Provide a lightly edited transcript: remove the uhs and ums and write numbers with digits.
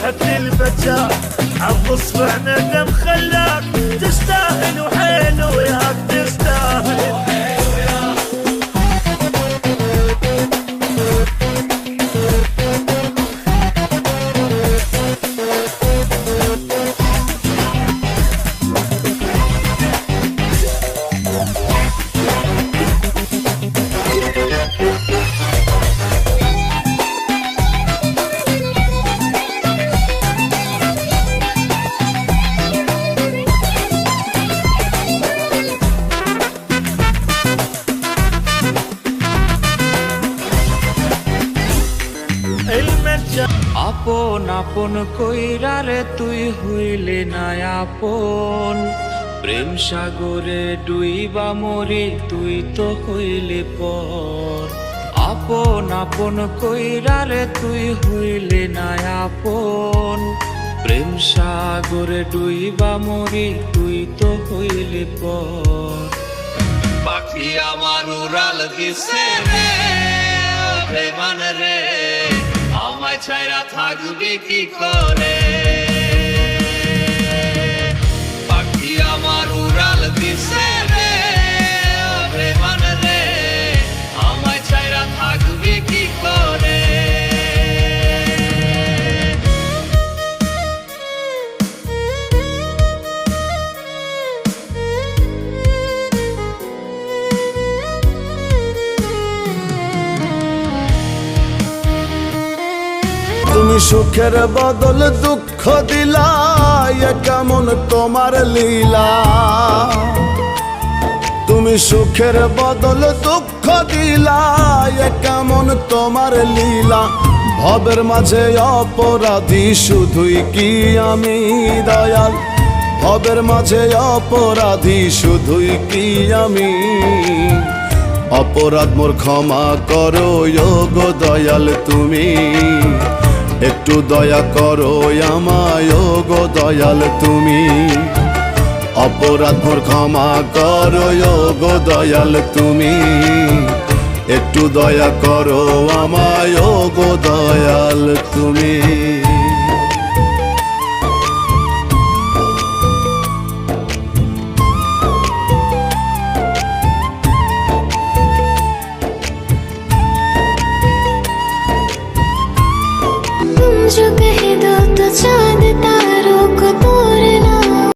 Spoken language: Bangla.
فرحة الفتاة عالقص ندم خلاك تستاهل وحيل وياك تستاهل. আপন আপন কইরা রে তুই হইলে না আপন, প্রেম সাগরে ডুইবা মরি তুই তো হইলে পর। আপন আপন কইরা রে তুই হইলে না আপন, প্রেম সাগরে ডুইবা মরি তুই তো হইলে পর। পাখি আমার উড়াল দিছে রে প্রেমান রে, আমায় ছাইরা থাকবি কি করে। পাখি আমার উড়াল দিছে রে প্রেমান রে, আমায় ছাইরা থাকবি কি করে। তুমি সুখের বদল দুঃখ দিলা, এ কেমন তোমার লীলা। তুমি সুখের বদল দুঃখ দিলা, এ কেমন তোমার লীলা। ভবের মাঝে অপরাধী শুধুই কি আমি দয়াল, ভবের মাঝে অপরাধী শুধুই কি আমি। অপরাধ মোর ক্ষমা করো গো দয়াল তুমি, একটু দয়া করো আমায় গো দয়াল তুমি। অপরাধ মোর ক্ষমা করো গো দয়াল তুমি, একটু দয়া করো আমায় গো দয়াল তুমি। যুগে